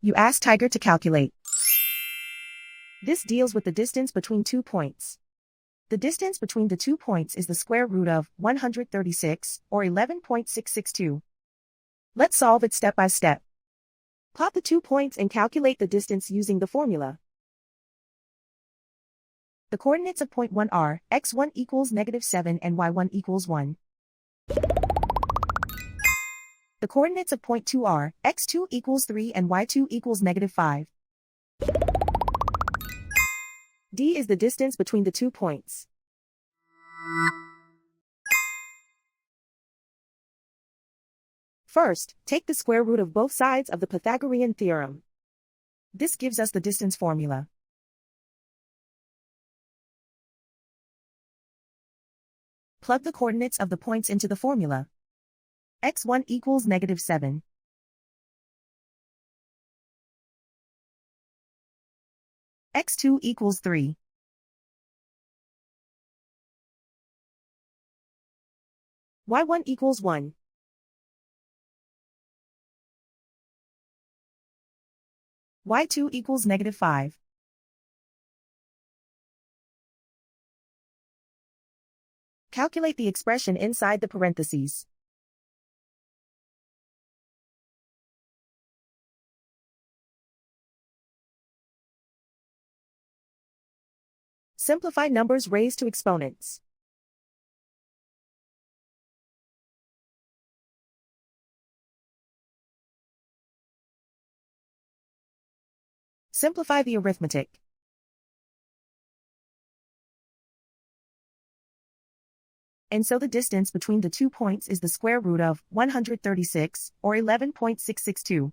You ask Tiger to calculate. This deals with the distance between 2 points. The distance between the 2 points is the square root of 136, or 11.662. Let's solve it step by step. Plot the 2 points and calculate the distance using the formula. The coordinates of point 1 are x1 equals -7 and y1 equals 1. The coordinates of point 2 are x2 equals 3 and y2 equals -5. D is the distance between the 2 points. First, take the square root of both sides of the Pythagorean theorem. This gives us the distance formula. Plug the coordinates of the points into the formula. x1 equals -7. x2 equals 3. y1 equals 1. y2 equals -5. Calculate the expression inside the parentheses. Simplify numbers raised to exponents. Simplify the arithmetic. And so the distance between the 2 points is the square root of 136, or 11.662.